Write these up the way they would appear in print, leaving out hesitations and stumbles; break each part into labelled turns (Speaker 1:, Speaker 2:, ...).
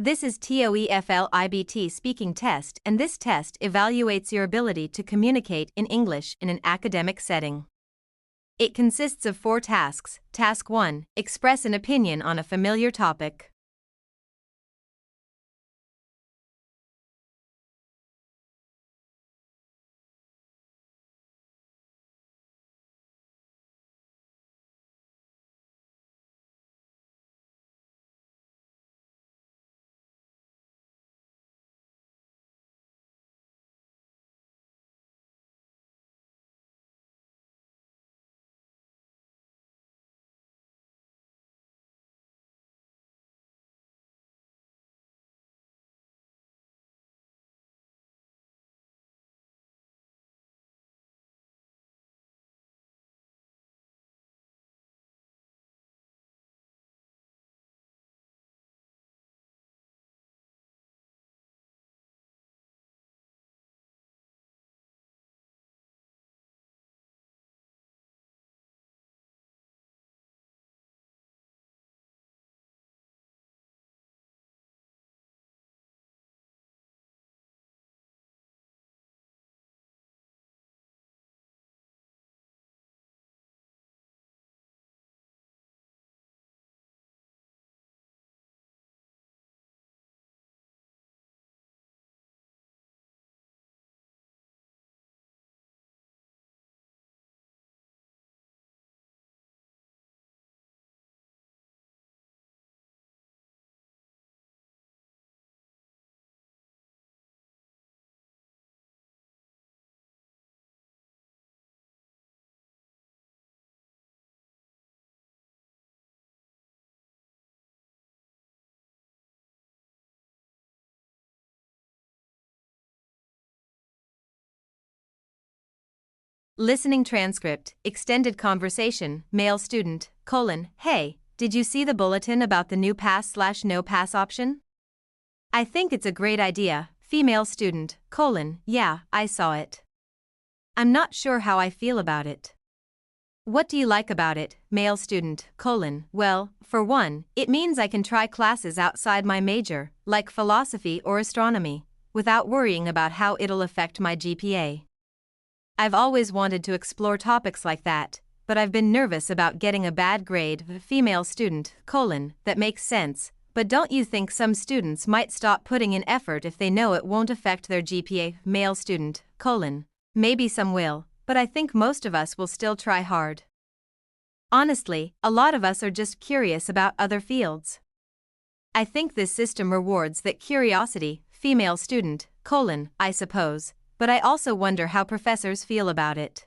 Speaker 1: This is TOEFL IBT speaking test, and this test evaluates your ability to communicate in English in an academic setting. It consists of 4 tasks. Task 1, express an opinion on a familiar topic. Listening transcript, extended conversation, male student, hey, did you see the bulletin about the new pass/no pass option? I think it's a great idea. Female student, yeah, I saw it. I'm not sure how I feel about it. What do you like about it? Male student, well, for one, it means I can try classes outside my major, like philosophy or astronomy, without worrying about how it'll affect my GPA. I've always wanted to explore topics like that, but I've been nervous about getting a bad grade. Female student, that makes sense, but don't you think some students might stop putting in effort if they know it won't affect their GPA? Male student, maybe some will, but I think most of us will still try hard. Honestly, a lot of us are just curious about other fields. I think this system rewards that curiosity. Female student, I suppose, but I also wonder how professors feel about it.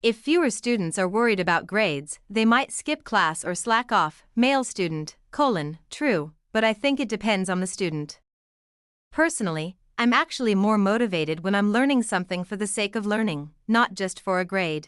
Speaker 1: If fewer students are worried about grades, they might skip class or slack off. Male student, true, but I think it depends on the student. Personally, I'm actually more motivated when I'm learning something for the sake of learning, not just for a grade.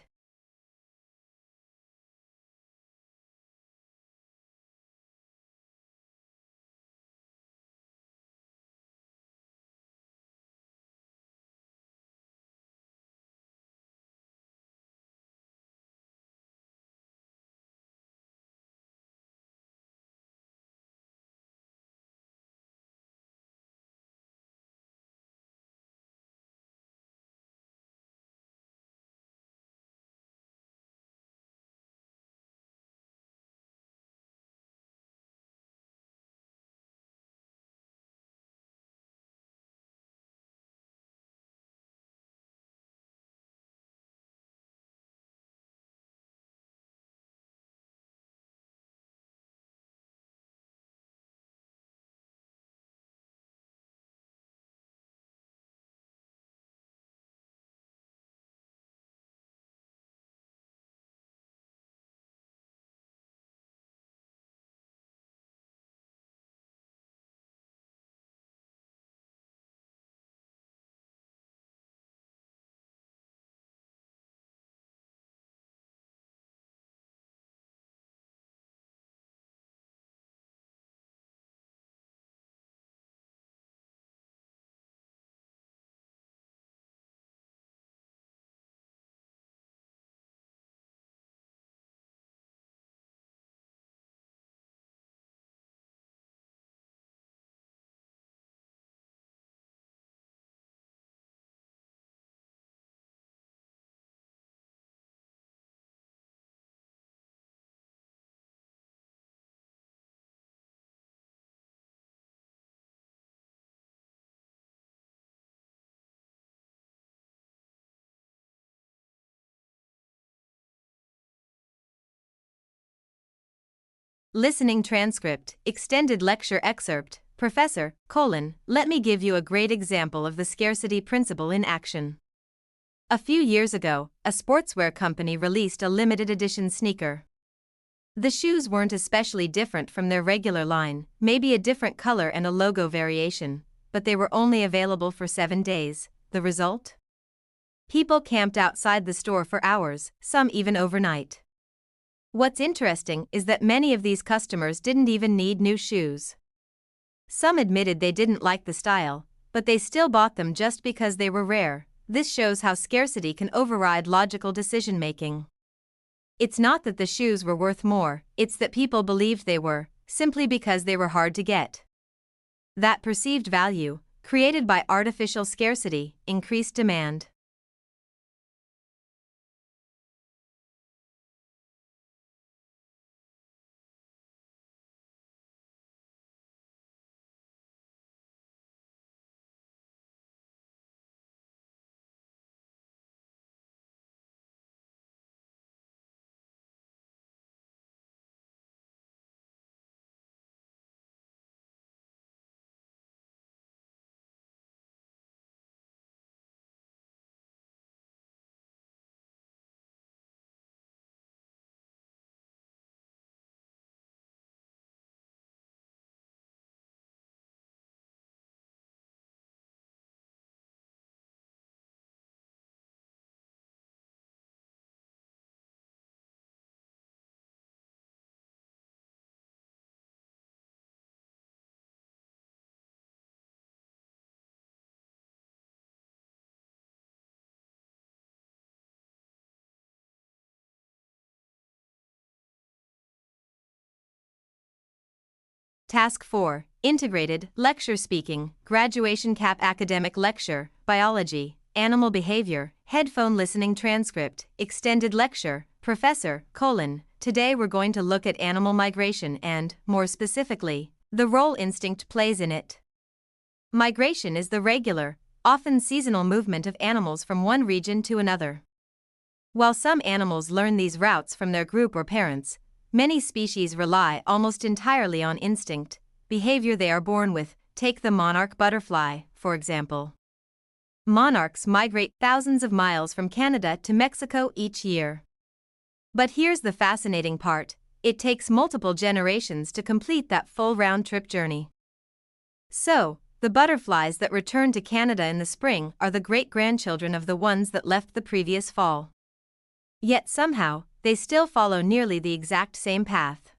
Speaker 1: Listening transcript, extended lecture excerpt, Professor, let me give you a great example of the scarcity principle in action. A few years ago, a sportswear company released a limited edition sneaker. The shoes weren't especially different from their regular line, maybe a different color and a logo variation, but they were only available for 7 days. The result? People camped outside the store for hours, some even overnight. What's interesting is that many of these customers didn't even need new shoes. Some admitted they didn't like the style, but they still bought them just because they were rare. This shows how scarcity can override logical decision-making. It's not that the shoes were worth more, it's that people believed they were, simply because they were hard to get. That perceived value, created by artificial scarcity, increased demand. Task 4. Integrated Lecture Speaking, Graduation Cap Academic Lecture, Biology, Animal Behavior, Headphone Listening Transcript, Extended Lecture, Professor, Today we're going to look at animal migration and, more specifically, the role instinct plays in it. Migration is the regular, often seasonal movement of animals from one region to another. While some animals learn these routes from their group or parents, many species rely almost entirely on instinct, behavior they are born with. Take the monarch butterfly, for example. Monarchs migrate thousands of miles from Canada to Mexico each year. But here's the fascinating part: it takes multiple generations to complete that full round-trip journey. So, the butterflies that return to Canada in the spring are the great-grandchildren of the ones that left the previous fall. Yet somehow, they still follow nearly the exact same path.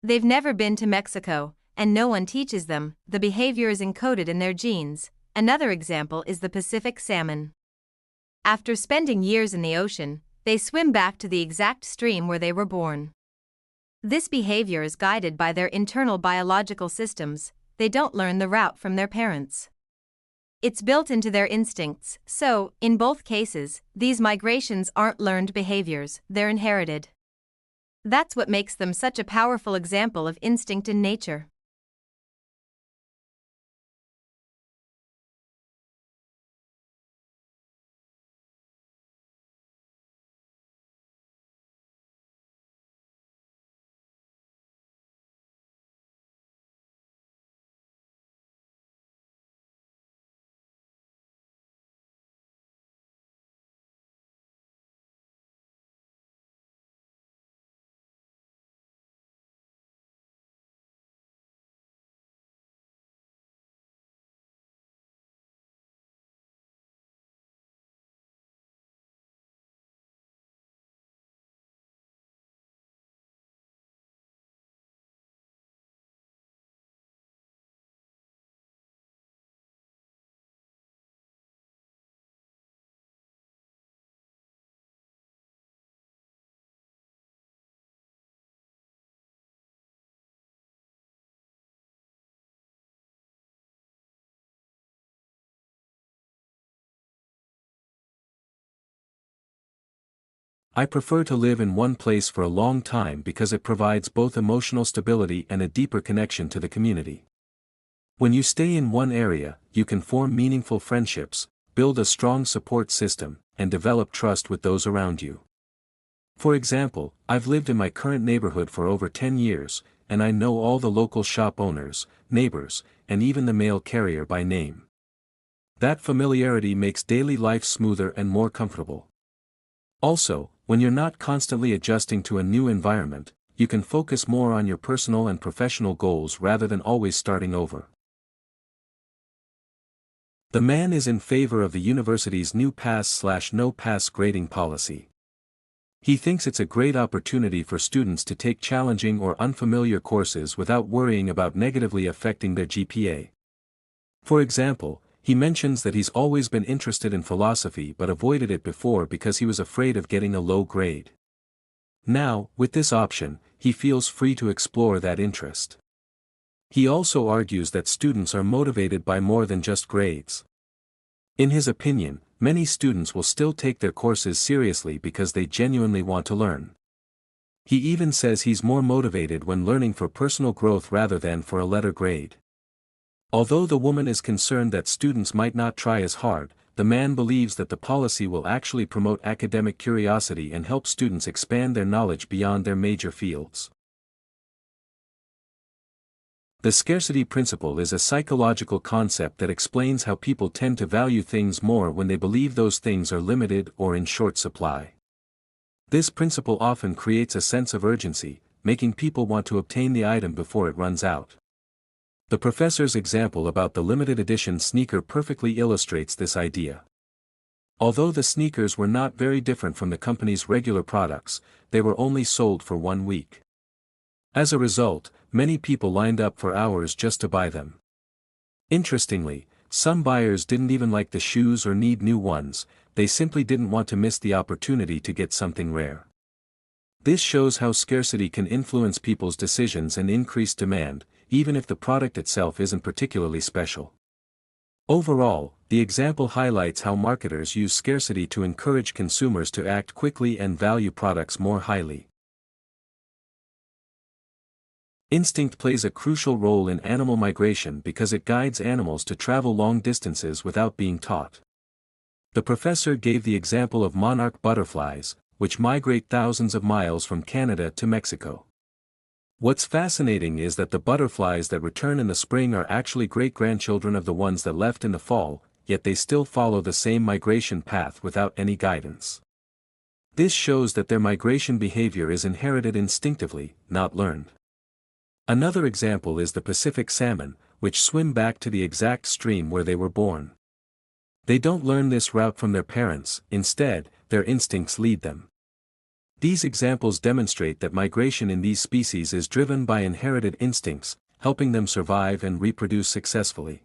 Speaker 1: They've never been to Mexico, and no one teaches them. The behavior is encoded in their genes. Another example is the Pacific salmon. After spending years in the ocean, they swim back to the exact stream where they were born. This behavior is guided by their internal biological systems. They don't learn the route from their parents. It's built into their instincts, so, in both cases, these migrations aren't learned behaviors, they're inherited. That's what makes them such a powerful example of instinct in nature.
Speaker 2: I prefer to live in one place for a long time because it provides both emotional stability and a deeper connection to the community. When you stay in one area, you can form meaningful friendships, build a strong support system, and develop trust with those around you. For example, I've lived in my current neighborhood for over 10 years, and I know all the local shop owners, neighbors, and even the mail carrier by name. That familiarity makes daily life smoother and more comfortable. Also, when you're not constantly adjusting to a new environment, you can focus more on your personal and professional goals rather than always starting over. The man is in favor of the university's new pass/no pass grading policy. He thinks it's a great opportunity for students to take challenging or unfamiliar courses without worrying about negatively affecting their GPA. For example, he mentions that he's always been interested in philosophy but avoided it before because he was afraid of getting a low grade. Now, with this option, he feels free to explore that interest. He also argues that students are motivated by more than just grades. In his opinion, many students will still take their courses seriously because they genuinely want to learn. He even says he's more motivated when learning for personal growth rather than for a letter grade. Although the woman is concerned that students might not try as hard, the man believes that the policy will actually promote academic curiosity and help students expand their knowledge beyond their major fields. The scarcity principle is a psychological concept that explains how people tend to value things more when they believe those things are limited or in short supply. This principle often creates a sense of urgency, making people want to obtain the item before it runs out. The professor's example about the limited edition sneaker perfectly illustrates this idea. Although the sneakers were not very different from the company's regular products, they were only sold for 1 week. As a result, many people lined up for hours just to buy them. Interestingly, some buyers didn't even like the shoes or need new ones, they simply didn't want to miss the opportunity to get something rare. This shows how scarcity can influence people's decisions and increase demand, even if the product itself isn't particularly special. Overall, the example highlights how marketers use scarcity to encourage consumers to act quickly and value products more highly. Instinct plays a crucial role in animal migration because it guides animals to travel long distances without being taught. The professor gave the example of monarch butterflies, which migrate thousands of miles from Canada to Mexico. What's fascinating is that the butterflies that return in the spring are actually great-grandchildren of the ones that left in the fall, yet they still follow the same migration path without any guidance. This shows that their migration behavior is inherited instinctively, not learned. Another example is the Pacific salmon, which swim back to the exact stream where they were born. They don't learn this route from their parents, instead, their instincts lead them. These examples demonstrate that migration in these species is driven by inherited instincts, helping them survive and reproduce successfully.